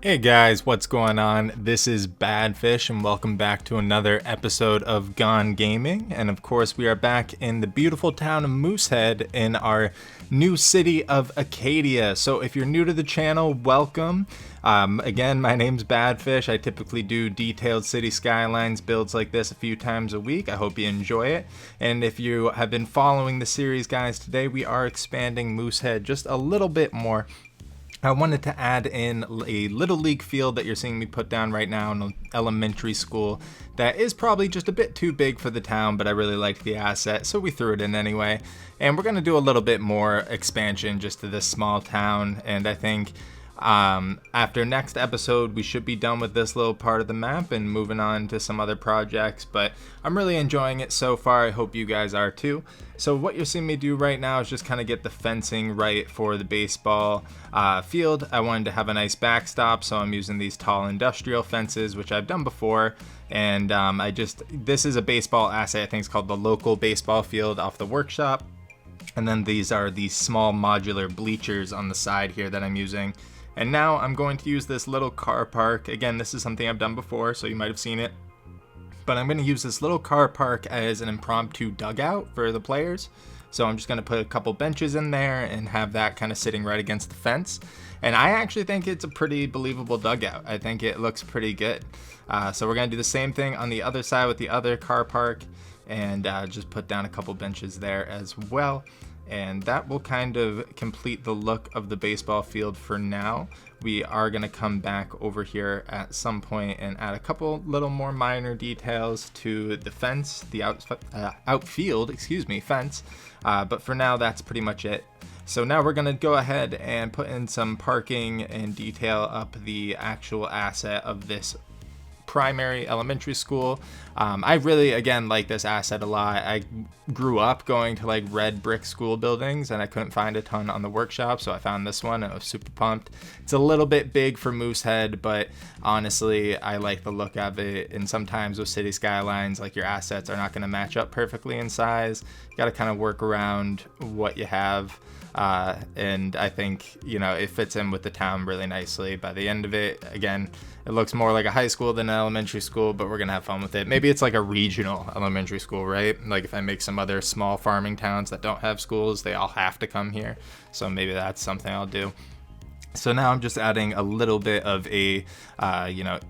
Hey guys, what's going on? This is Badfish, and welcome back to another episode of Gone Gaming. And of course, we are back in the beautiful town of Moosehead in our new city of Acadia. So if you're new to the channel, welcome. Again, my name's Badfish. I typically do detailed City Skylines builds like this a few times a week. I hope you enjoy it. And if you have been following the series, guys, today we are expanding Moosehead just a little bit more. I wanted to add in a little league field that you're seeing me put down right now in an elementary school that is probably just a bit too big for the town, but I really liked the asset, so we threw it in anyway. And we're going to do a little bit more expansion just to this small town, and I think after next episode we should be done with this little part of the map and moving on to some other projects, but I'm really enjoying it so far. I hope you guys are too. So what you're seeing me do right now is just kind of get the fencing right for the baseball field. I wanted to have a nice backstop, so I'm using these tall industrial fences, which I've done before. And this is a baseball asset. I think it's called the local baseball field off the workshop. And then these are these small modular bleachers on the side here that I'm using. And now I'm going to use this little car park. Again, this is something I've done before, so you might have seen it. But I'm going to use this little car park as an impromptu dugout for the players. So I'm just going to put a couple benches in there and have that kind of sitting right against the fence. And I actually think it's a pretty believable dugout. I think it looks pretty good. So we're going to do the same thing on the other side with the other car park and just put down a couple benches there as well. And that will kind of complete the look of the baseball field for now. We are going to come back over here at some point and add a couple little more minor details to the fence, the outfield fence. But for now, that's pretty much it. So now we're going to go ahead and put in some parking and detail up the actual asset of this primary elementary school. I really, again, like this asset a lot. I grew up going to like red brick school buildings and I couldn't find a ton on the workshop, so I found this one and I was super pumped. It's a little bit big for Moosehead, but honestly, I like the look of it. And sometimes with City Skylines, like your assets are not going to match up perfectly in size. You got to kind of work around what you have. And I think, it fits in with the town really nicely. By the end of it, again, it looks more like a high school than an elementary school, but we're going to have fun with it. Maybe it's like a regional elementary school, right? Like if I make some other small farming towns that don't have schools, they all have to come here. So maybe that's something I'll do. So now I'm just adding a little bit of a,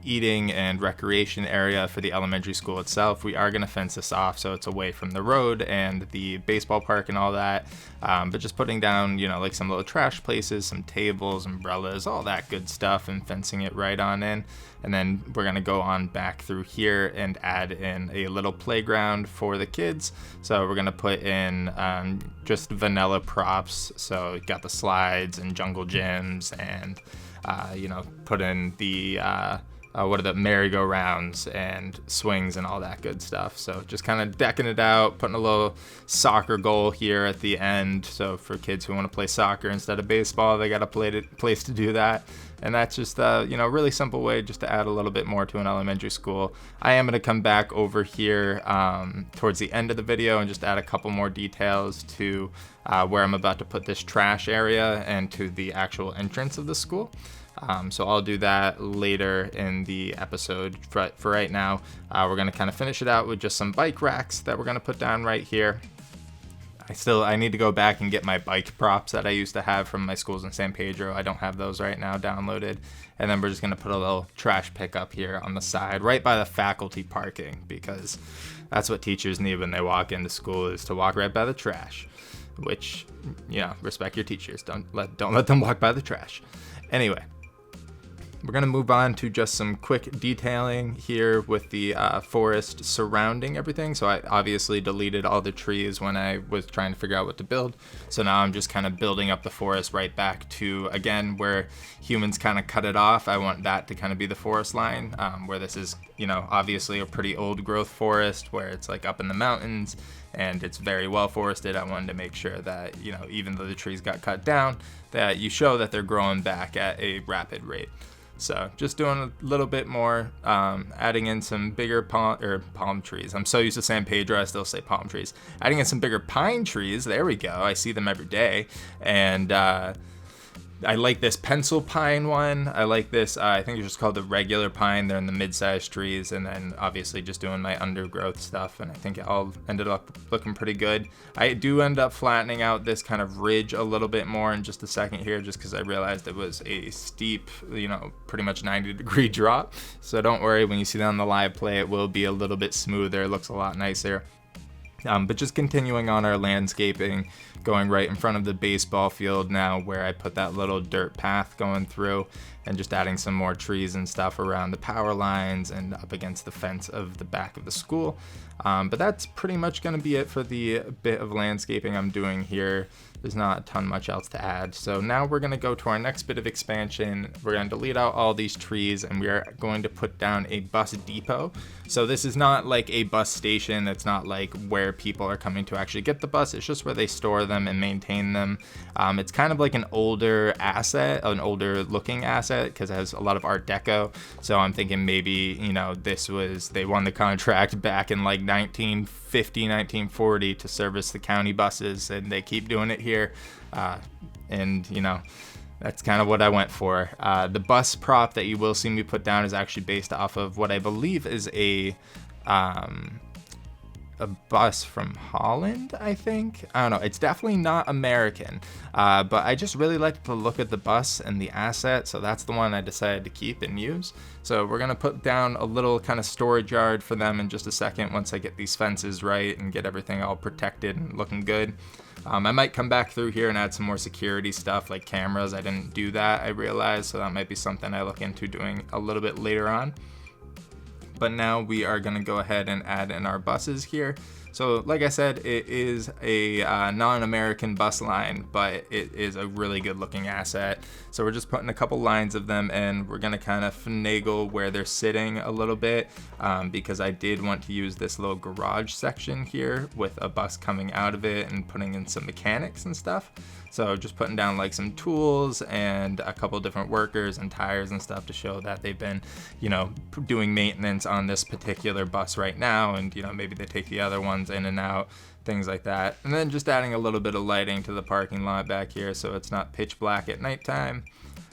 eating and recreation area for the elementary school itself. We are going to fence this off so it's away from the road and the baseball park and all that. But just putting down, like some little trash places, some tables, umbrellas, all that good stuff, and fencing it right on in. And then we're going to go on back through here and add in a little playground for the kids. So we're going to put in just vanilla props. So you got the slides and jungle gyms and, put in the merry-go-rounds and swings and all that good stuff. So just kind of decking it out, putting a little soccer goal here at the end. So for kids who want to play soccer instead of baseball, they got a place to do that. And that's just a really simple way just to add a little bit more to an elementary school. I am going to come back over here towards the end of the video and just add a couple more details to where I'm about to put this trash area and to the actual entrance of the school. So I'll do that later in the episode. For right now, we're going to kind of finish it out with just some bike racks that we're going to put down right here. I need to go back and get my bike props that I used to have from my schools in San Pedro. I don't have those right now downloaded. And then we're just going to put a little trash pickup here on the side, right by the faculty parking, because that's what teachers need when they walk into school, is to walk right by the trash. Which, respect your teachers. Don't let them walk by the trash. Anyway. We're going to move on to just some quick detailing here with the forest surrounding everything. So I obviously deleted all the trees when I was trying to figure out what to build. So now I'm just kind of building up the forest right back to, again, where humans kind of cut it off. I want that to kind of be the forest line, where this is, obviously a pretty old growth forest where it's like up in the mountains and it's very well forested. I wanted to make sure that, even though the trees got cut down, that you show that they're growing back at a rapid rate. So just doing a little bit more, adding in some bigger palm trees. I'm so used to San Pedro, I still say palm trees. Adding in some bigger pine trees. There we go. I see them every day. And I like this pencil pine one. I like this, I think it's just called the regular pine. They're in the mid-sized trees, and then obviously just doing my undergrowth stuff, and I think it all ended up looking pretty good. I do end up flattening out this kind of ridge a little bit more in just a second here, just because I realized it was a steep, pretty much 90-degree drop. So don't worry, when you see that on the live play, it will be a little bit smoother. It looks a lot nicer. But just continuing on our landscaping, going right in front of the baseball field now, where I put that little dirt path going through, and just adding some more trees and stuff around the power lines and up against the fence of the back of the school. But that's pretty much going to be it for the bit of landscaping I'm doing here. There's not a ton much else to add. So now we're going to go to our next bit of expansion. We're going to delete out all these trees, and we are going to put down a bus depot. So this is not like a bus station. It's not like where people are coming to actually get the bus. It's just where they store them and maintain them. It's kind of like an older asset, an older looking asset, because it has a lot of Art Deco. So I'm thinking maybe, they won the contract back in like 1950, 1940 to service the county buses, and they keep doing it here. That's kind of what I went for. The bus prop that you will see me put down is actually based off of what I believe is a bus from Holland, I think. I don't know. It's definitely not American, but I just really like the look of the bus and the asset, so that's the one I decided to keep and use. So we're going to put down a little kind of storage yard for them in just a second once I get these fences right and get everything all protected and looking good. I might come back through here and add some more security stuff like cameras. I didn't do that, I realized, so that might be something I look into doing a little bit later on. But now we are going to go ahead and add in our buses here. So like I said, it is a non-American bus line, but it is a really good looking asset. So we're just putting a couple lines of them in. We're going to kind of finagle where they're sitting a little bit, because I did want to use this little garage section here with a bus coming out of it and putting in some mechanics and stuff. So just putting down like some tools and a couple different workers and tires and stuff to show that they've been, doing maintenance on this particular bus right now, and maybe they take the other ones in and out, things like that. And then just adding a little bit of lighting to the parking lot back here so it's not pitch black at nighttime.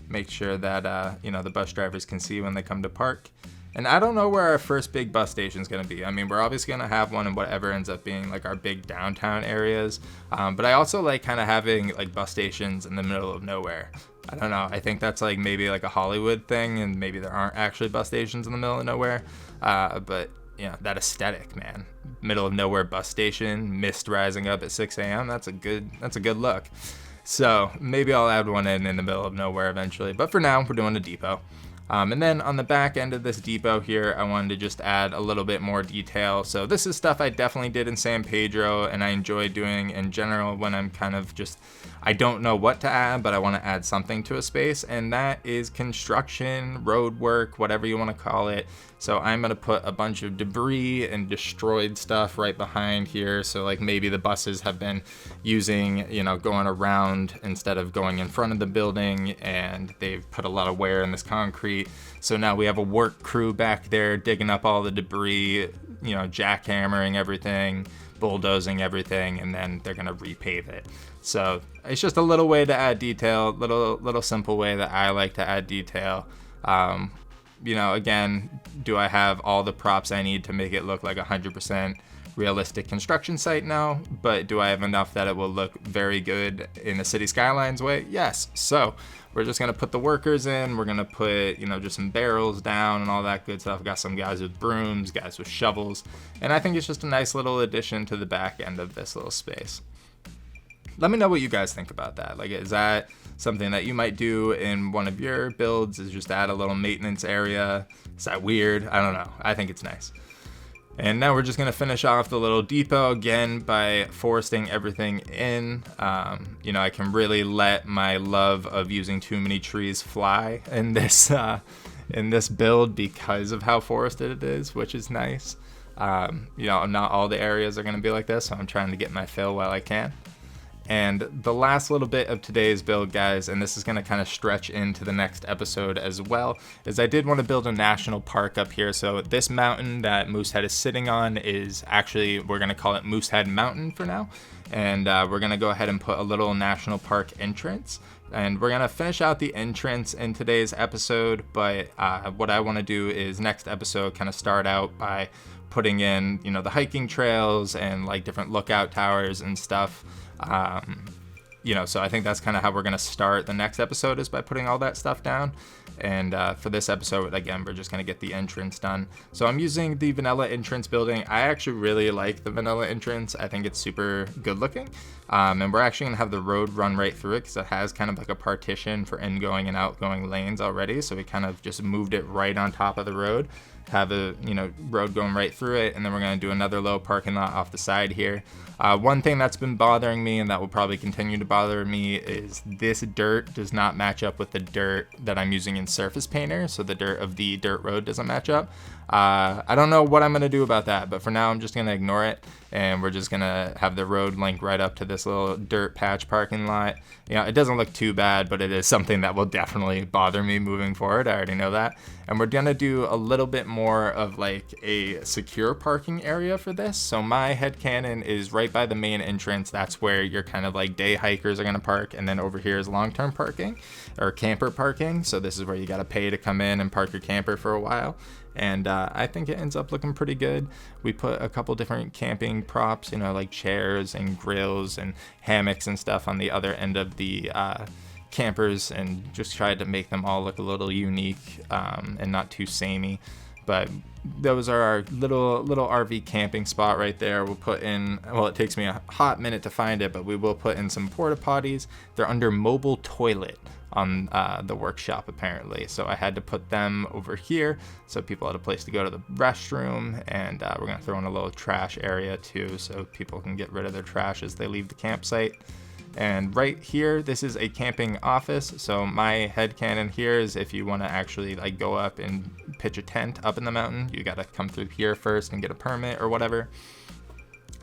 Make sure that the bus drivers can see when they come to park. And I don't know where our first big bus station is going to be. I mean, we're obviously going to have one in whatever ends up being like our big downtown areas. But I also like kind of having like bus stations in the middle of nowhere. I don't know. I think that's like maybe like a Hollywood thing, and maybe there aren't actually bus stations in the middle of nowhere. But that aesthetic, man. Middle of nowhere bus station, mist rising up at 6 a.m. That's a good look. So maybe I'll add one in the middle of nowhere eventually. But for now, we're doing a depot. And then on the back end of this depot here, I wanted to just add a little bit more detail. So this is stuff I definitely did in San Pedro, and I enjoy doing in general when I'm kind of just, I don't know what to add, but I want to add something to a space, and that is construction, road work, whatever you want to call it. So I'm going to put a bunch of debris and destroyed stuff right behind here. So like maybe the buses have been using, going around insteed of going in front of the building, and they've put a lot of wear in this concrete. So now we have a work crew back there digging up all the debris, jackhammering everything, bulldozing everything, and then they're going to repave it. So it's just a little way to add detail, little simple way that I like to add detail. Again, do I have all the props I need to make it look like 100% realistic construction site? No, but do I have enough that it will look very good in a Cities Skylines way? Yes. So we're just going to put the workers in. We're going to put, just some barrels down and all that good stuff. Got some guys with brooms, guys with shovels, and I think it's just a nice little addition to the back end of this little space. Let me know what you guys think about that. Like, is that something that you might do in one of your builds, is just add a little maintenance area? Is that weird? I don't know. I think it's nice. And now we're just going to finish off the little depot again by foresting everything in. I can really let my love of using too many trees fly in this build because of how forested it is, which is nice. Not all the areas are going to be like this, so I'm trying to get my fill while I can. And the last little bit of today's build, guys, and this is going to kind of stretch into the next episode as well, is I did want to build a national park up here. So this mountain that Moosehead is sitting on is actually, we're going to call it Moosehead Mountain for now. And we're going to go ahead and put a little national park entrance. And we're going to finish out the entrance in today's episode. But what I want to do is next episode kind of start out by putting in, you know, the hiking trails and like different lookout towers and stuff. You know, so I think that's kind of how we're going to start the next episode, is by putting all that stuff down. And for this episode, again, we're just going to get the entrance done. So I'm using the vanilla entrance building. I actually really like the vanilla entrance. I think it's super good looking. And we're actually going to have the road run right through it, because it has kind of like a partition for ingoing and outgoing lanes already. So we kind of just moved it right on top of the road, have a, you know, road going right through it. And then we're going to do another low parking lot off the side here. One thing that's been bothering me, and that will probably continue to bother me, is this dirt does not match up with the dirt that I'm using in Surface Painter. So the dirt of the dirt road doesn't match up. I don't know what I'm going to do about that, but for now I'm just going to ignore it, and we're just going to have the road link right up to this little dirt patch parking lot. You know, it doesn't look too bad, but it is something that will definitely bother me moving forward. I already know that. And we're going to do a little bit more of like a secure parking area for this. So my headcanon is right by the main entrance. That's where your kind of like day hikers are going to park. And then over here is long-term parking or camper parking. So this is where you got to pay to come in and park your camper for a while. And I think it ends up looking pretty good. We put a couple different camping props, you know, like chairs and grills and hammocks and stuff on the other end of the campers, and just tried to make them all look a little unique and not too samey. But those are our little RV camping spot right there. We'll put in, well, it takes me a hot minute to find it, but we will put in some porta potties. They're under mobile toilet on the workshop apparently, so I had to put them over here so people had a place to go to the restroom. And we're gonna throw in a little trash area too, so people can get rid of their trash as they leave the campsite. And right here, this is a camping office. So my headcanon here is, if you want to actually like go up and pitch a tent up in the mountain, you got to come through here first and get a permit or whatever.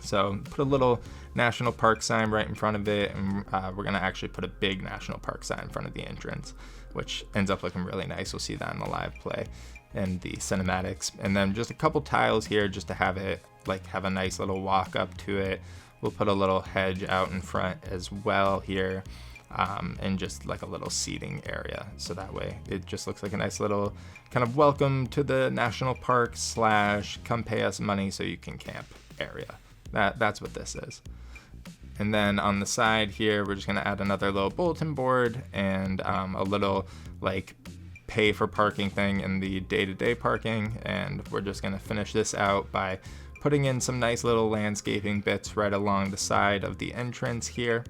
So put a little national park sign right in front of it, and we're going to actually put a big national park sign in front of the entrance, which ends up looking really nice. We'll see that in the live play and the cinematics. And then just a couple tiles here just to have it like have a nice little walk up to it. We'll put a little hedge out in front as well here, and just like a little seating area. So that way it just looks like a nice little kind of welcome to the national park / come pay us money so you can camp area. That's what this is. And then on the side here, we're just gonna add another little bulletin board and a little like pay for parking thing in the day-to-day parking. And we're just gonna finish this out by putting in some nice little landscaping bits right along the side of the entrance here.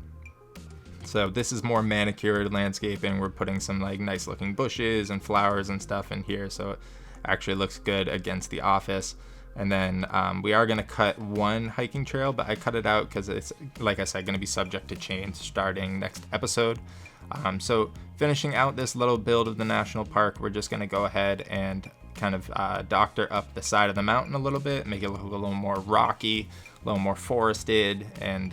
So this is more manicured landscaping. We're putting some like nice looking bushes and flowers and stuff in here, so it actually looks good against the office. And then we are going to cut one hiking trail, but I cut it out because it's, like I said, going to be subject to change starting next episode. So finishing out this little build of the national park, we're just going to go ahead and kind of doctor up the side of the mountain a little bit, make it look a little more rocky, a little more forested, and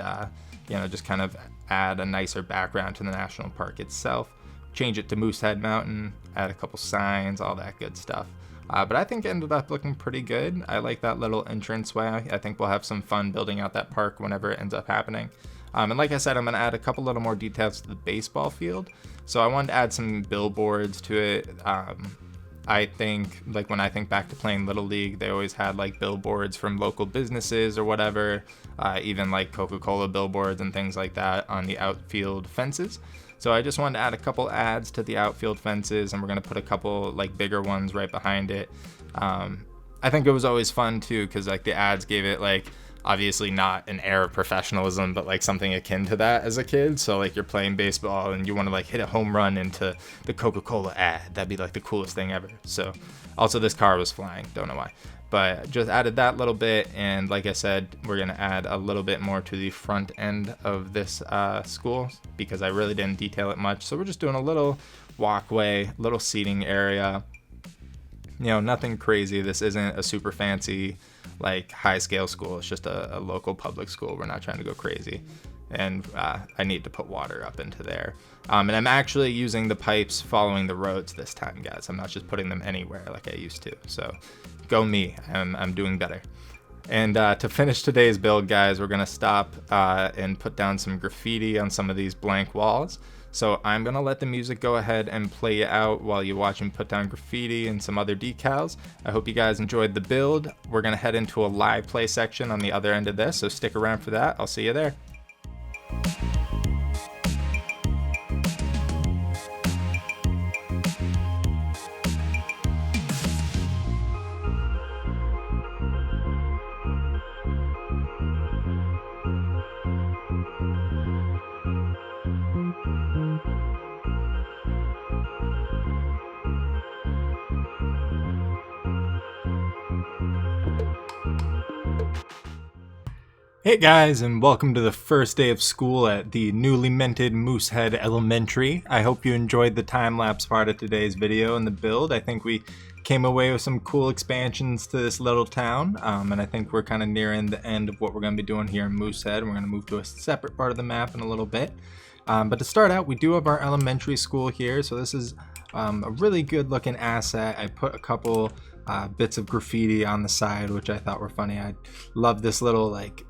you know, just kind of add a nicer background to the national park itself. Change it to Moosehead Mountain, add a couple signs, all that good stuff. But I think it ended up looking pretty good. I like that little entranceway. I think we'll have some fun building out that park whenever it ends up happening. And like I said, I'm going to add a couple little more details to the baseball field. So I wanted to add some billboards to it. I think, like, when I think back to playing Little League, they always had like billboards from local businesses or whatever, even like Coca-Cola billboards and things like that on the outfield fences. So I just wanted to add a couple ads to the outfield fences, and we're going to put a couple like bigger ones right behind it. I think it was always fun too, because like the ads gave it like, obviously not an air of professionalism, but like something akin to that as a kid. So like you're playing baseball and you want to like hit a home run into the Coca-Cola ad. That'd be like the coolest thing ever. So also this car was flying, don't know why, but just added that little bit. And like I said, we're going to add a little bit more to the front end of this school, because I really didn't detail it much. So we're just doing a little walkway, little seating area, you know, nothing crazy. This isn't a super fancy like high scale school. It's just a local public school. We're not trying to go crazy. and I need to put water up into there. And I'm actually using the pipes following the roads this time, guys. I'm not just putting them anywhere like I used to. So go me, I'm doing better. And to finish today's build, guys, we're gonna stop and put down some graffiti on some of these blank walls. So I'm gonna let the music go ahead and play out while you watch him put down graffiti and some other decals. I hope you guys enjoyed the build. We're gonna head into a live play section on the other end of this, so stick around for that. I'll see you there. Hey guys, and welcome to the first day of school at the newly minted Moosehead Elementary. I hope you enjoyed the time-lapse part of today's video and the build. I think we came away with some cool expansions to this little town, and I think we're kind of nearing the end of what we're going to be doing here in Moosehead. We're going to move to a separate part of the map in a little bit. But to start out, we do have our elementary school here, so this is a really good looking asset. I put a couple bits of graffiti on the side, which I thought were funny. I love this little like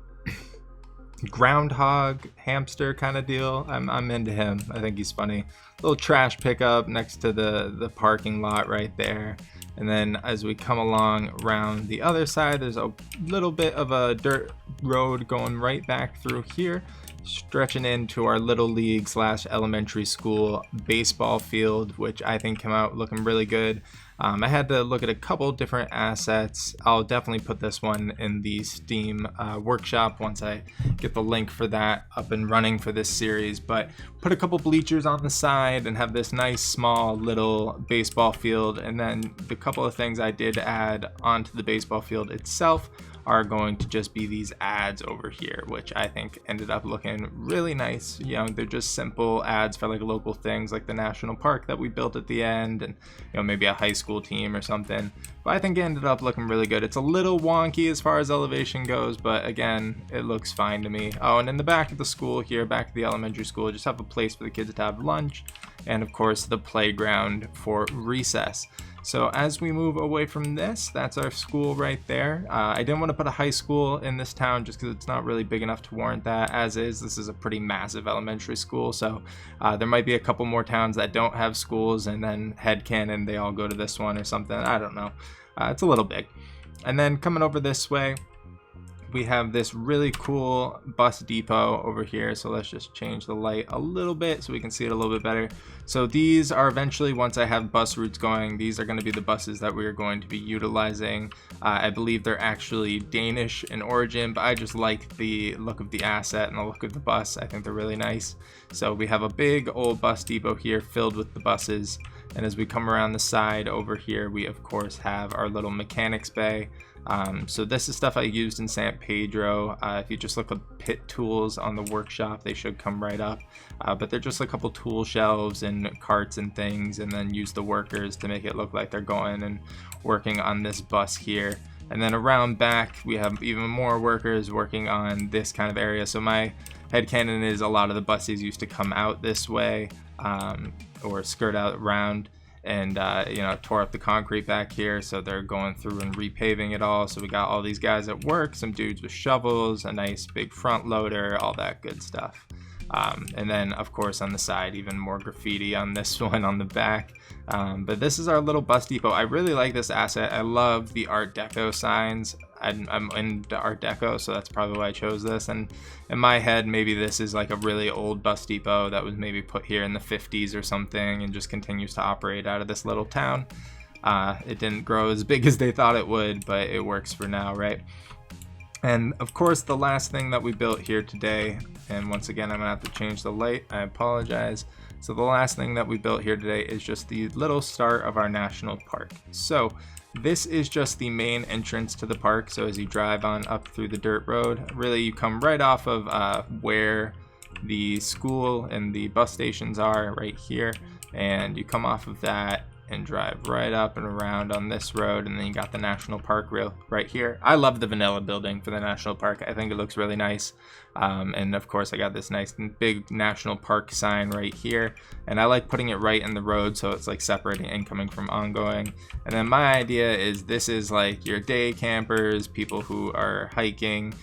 groundhog hamster kind of deal. I'm into him. I think he's funny. Little trash pickup next to the parking lot right there. And then as we come along around the other side, there's a little bit of a dirt road going right back through here, stretching into our little league / elementary school baseball field, which I think came out looking really good. I had to look at a couple different assets. I'll definitely put this one in the Steam workshop once I get the link for that up and running for this series. But put a couple bleachers on the side and have this nice small little baseball field. And then the couple of things I did add onto the baseball field itself are going to just be these ads over here, which I think ended up looking really nice. You know, they're just simple ads for like local things like the national park that we built at the end, and you know, maybe a high school team or something. But I think it ended up looking really good. It's a little wonky as far as elevation goes, but again, it looks fine to me. Oh, and in the back of the school here, back of the elementary school, just have a place for the kids to have lunch, and of course the playground for recess. So as we move away from this, that's our school right there. I didn't want to put a high school in this town just because it's not really big enough to warrant that. As is, this is a pretty massive elementary school, so there might be a couple more towns that don't have schools, and then headcanon they all go to this one or something. I don't know. It's a little big. And then coming over this way, we have this really cool bus depot over here. So let's just change the light a little bit so we can see it a little bit better. So these are eventually, once I have bus routes going, these are going to be the buses that we are going to be utilizing. I believe they're actually Danish in origin, but I just like the look of the asset and the look of the bus. I think they're really nice. So we have a big old bus depot here filled with the buses. And as we come around the side over here, we of course have our little mechanics bay. So this is stuff I used in San Pedro. If you just look up pit tools on the workshop, they should come right up. But they're just a couple tool shelves and carts and things, and then use the workers to make it look like they're going and working on this bus here. And then around back, we have even more workers working on this kind of area. So my headcanon is a lot of the buses used to come out this way, or skirt out around, and you know, tore up the concrete back here, so they're going through and repaving it all. So we got all these guys at work, some dudes with shovels, a nice big front loader, all that good stuff. And then of course on the side, even more graffiti on this one on the back. But this is our little bus depot. I really like this asset. I love the Art Deco signs. I'm into Art Deco, so that's probably why I chose this. And in my head, maybe this is like a really old bus depot that was maybe put here in the 50s or something, and just continues to operate out of this little town. It didn't grow as big as they thought it would, but it works for now, right? And of course, the last thing that we built here today, and once again, I'm gonna have to change the light, I apologize. So the last thing that we built here today is just the little start of our national park. So this is just the main entrance to the park. So as you drive on up through the dirt road, really you come right off of where the school and the bus stations are right here, and you come off of that, and drive right up and around on this road, and then you got the national park right here. I love the vanilla building for the national park. I think it looks really nice. And of course I got this nice big national park sign right here, and I like putting it right in the road so it's like separating incoming from ongoing. And then my idea is this is like your day campers, people who are hiking.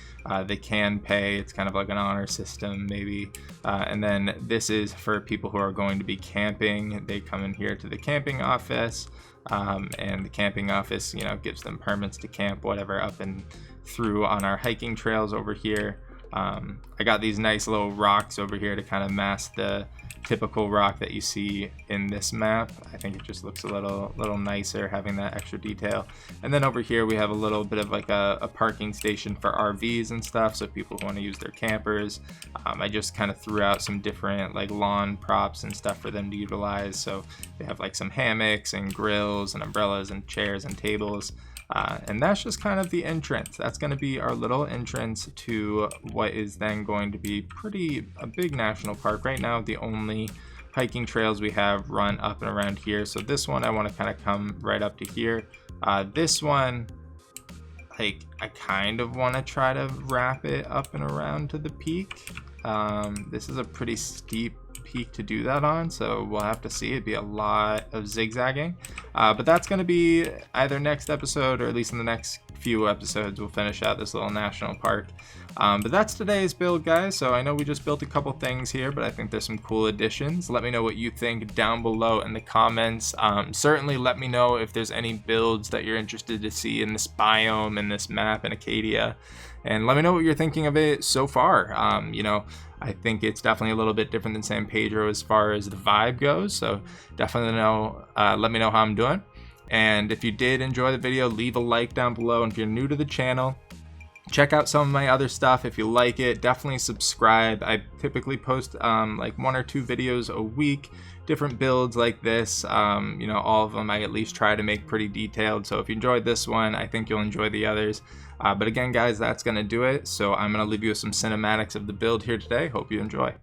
They can pay. It's kind of like an honor system maybe. And then this is for people who are going to be camping. They come in here to the camping office, and the camping office, you know, gives them permits to camp whatever up and through on our hiking trails over here. I got these nice little rocks over here to kind of mask the typical rock that you see in this map. I think it just looks a little nicer having that extra detail. And then over here we have a little bit of like a parking station for RVs and stuff, so people who want to use their campers. I just kind of threw out some different like lawn props and stuff for them to utilize. So they have like some hammocks and grills and umbrellas and chairs and tables. And that's just kind of the entrance. That's going to be our little entrance to what is then going to be a big national park. Right now, the only hiking trails we have run up and around here. So this one, I want to kind of come right up to here. This one, like, I kind of want to try to wrap it up and around to the peak. This is a pretty steep peak to do that on, so we'll have to see. It'd be a lot of zigzagging, but that's going to be either next episode or at least in the next few episodes we'll finish out this little national park. But that's today's build, guys. So I know we just built a couple things here, but I think there's some cool additions. Let me know what you think down below in the comments. Certainly let me know if there's any builds that you're interested to see in this biome and this map in Acadia, and let me know what you're thinking of it so far. You know, I think it's definitely a little bit different than San Pedro as far as the vibe goes, so definitely let me know how I'm doing. And if you did enjoy the video, leave a like down below, and if you're new to the channel, check out some of my other stuff. If you like it, definitely subscribe. I typically post like 1 or 2 videos a week, different builds like this. You know, all of them I at least try to make pretty detailed, so if you enjoyed this one, I think you'll enjoy the others. But again, guys, that's gonna do it. So I'm gonna leave you with some cinematics of the build here today. Hope you enjoy.